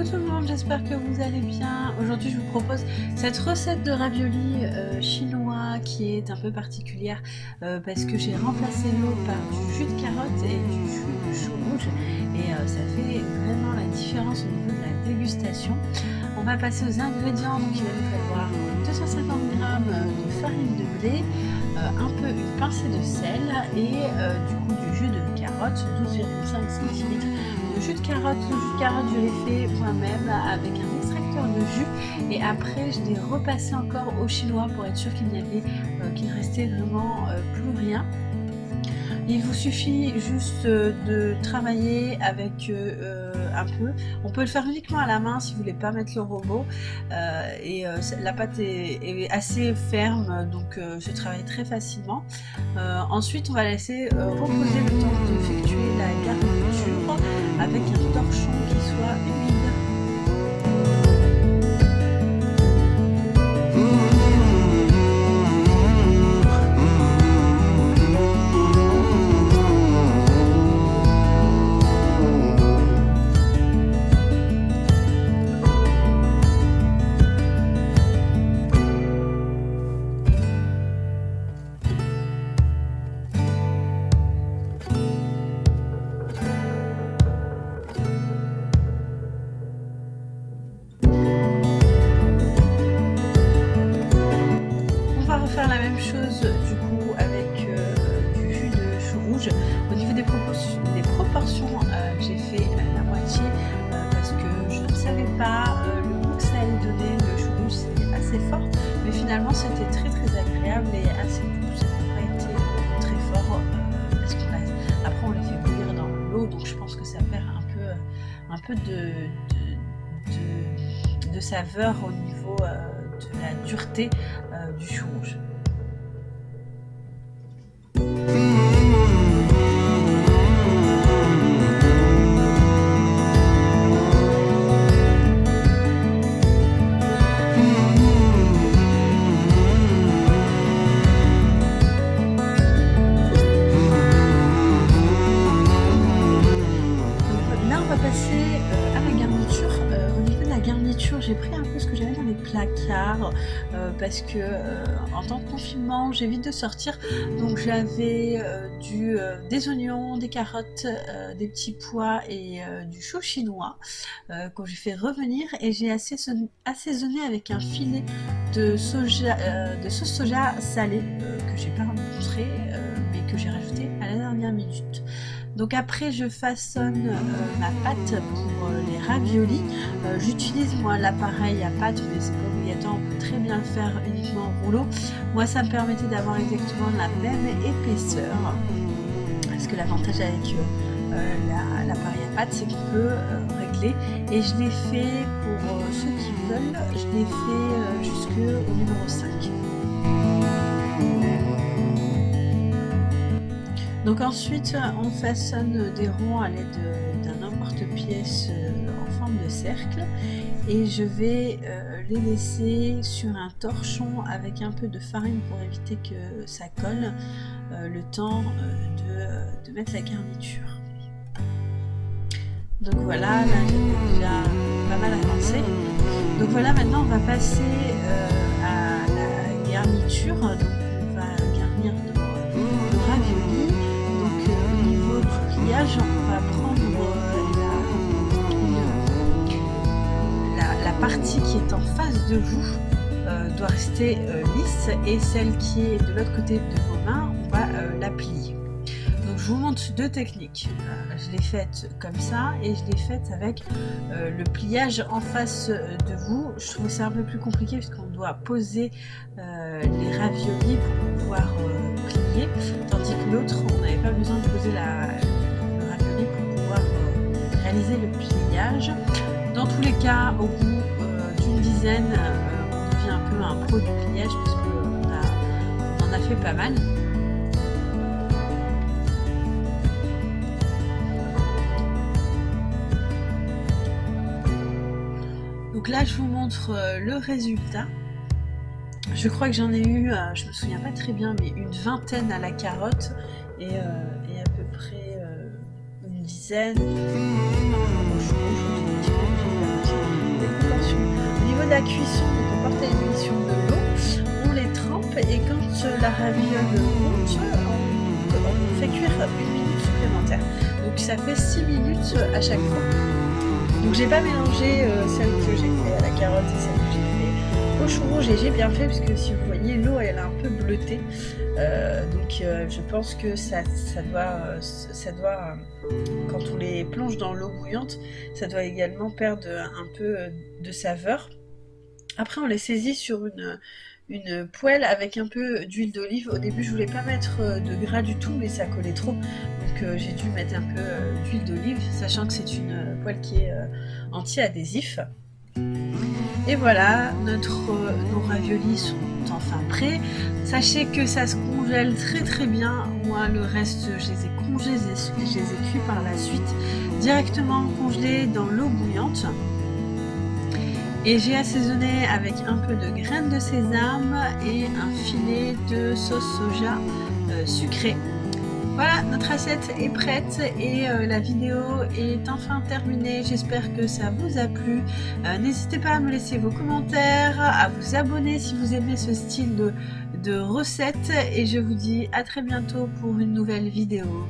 Coucou tout le monde, j'espère que vous allez bien. Aujourd'hui je vous propose cette recette de ravioli chinois qui est un peu particulière parce que j'ai remplacé l'eau par du jus de carotte et du jus de chou rouge et ça fait vraiment la différence au niveau de la dégustation. On va passer aux ingrédients, donc il va nous falloir 250 g de farine de blé, un peu une pincée de sel et du coup du jus de carotte, 12,5 cl. Le jus de carotte, je l'ai fait moi-même avec un extracteur de jus et après je l'ai repassé encore au chinois pour être sûr qu'il restait vraiment plus rien. Il vous suffit juste de travailler avec un peu. On peut le faire uniquement à la main si vous voulez pas mettre le robot. La pâte est assez ferme, donc je travaille très facilement. Ensuite, on va laisser reposer le temps d'effectuer la garniture avec un torchon qui soit humide. Faire la même chose du coup avec du jus de chou rouge. Au niveau des proportions, j'ai fait la moitié parce que je ne savais pas le goût que ça allait donner. Le chou rouge c'est assez fort, mais finalement c'était très agréable et assez doux. Ça n'a pas été très fort parce qu'après on les fait bouillir dans l'eau, donc je pense que ça perd un peu de saveur au niveau de la dureté du chou rouge. J'ai pris un peu ce que j'avais dans les placards parce que en temps de confinement j'évite de sortir, donc j'avais des oignons, des carottes, des petits pois et du chou chinois que j'ai fait revenir et j'ai assaisonné avec un filet de sauce soja salée que j'ai pas montré mais que j'ai rajouté à la dernière minute. Donc après je façonne ma pâte pour les raviolis. J'utilise moi l'appareil à pâte, mais c'est pas obligatoire, on peut très bien le faire uniquement en rouleau. Moi ça me permettait d'avoir exactement la même épaisseur. Parce que l'avantage avec l'appareil à pâte, c'est qu'on peut régler. Et je l'ai fait pour ceux qui veulent, je l'ai fait jusqu'au numéro 5. Donc ensuite on façonne des ronds à l'aide d'un emporte-pièce en forme de cercle et je vais les laisser sur un torchon avec un peu de farine pour éviter que ça colle le temps de mettre la garniture. Donc voilà, là j'ai déjà pas mal avancé. Donc voilà, maintenant on va passer à la garniture. Donc on va garnir nos raviolis. On va prendre la partie qui est en face de vous doit rester lisse et celle qui est de l'autre côté de vos mains, on va la plier. Donc je vous montre deux techniques. Je l'ai faite comme ça et je l'ai faite avec le pliage en face de vous. Je trouve ça un peu plus compliqué puisqu'on doit poser les raviolis pour pouvoir plier, tandis que l'autre on n'avait pas besoin de poser le ravioli pour pouvoir réaliser le pliage. Dans tous les cas, au bout d'une dizaine, on devient un peu un pro du pliage puisqu'on en a fait pas mal. Donc là, je vous montre le résultat. Je crois que j'en ai eu, je me souviens pas très bien, mais une vingtaine à la carotte et à peu près une dizaine au chou rouge. la cuisson, donc on porte à l'ébullition de l'eau, on les trempe et quand la raviole monte, on fait cuire 1 minute supplémentaire. Donc ça fait 6 minutes à chaque fois. Donc j'ai pas mélangé celle que j'ai fait à la carotte et celle que j'ai fait au chou rouge, et j'ai bien fait parce que si vous voyez l'eau elle est un peu bleutée, donc je pense que ça doit quand on les plonge dans l'eau bouillante, ça doit également perdre un peu de saveur. Après on les saisit sur une poêle avec un peu d'huile d'olive. Au début je voulais pas mettre de gras du tout mais ça collait trop, donc j'ai dû mettre un peu d'huile d'olive, sachant que c'est une poêle qui est anti-adhésif. Et voilà, nos raviolis sont enfin prêts. Sachez que ça se congèle très très bien. Moi le reste je les ai congelés, je les ai cuits par la suite directement congelés dans l'eau bouillante. Et j'ai assaisonné avec un peu de graines de sésame et un filet de sauce soja sucrée. Voilà, notre assiette est prête et la vidéo est enfin terminée. J'espère que ça vous a plu. N'hésitez pas à me laisser vos commentaires, à vous abonner si vous aimez ce style de recette. Et je vous dis à très bientôt pour une nouvelle vidéo.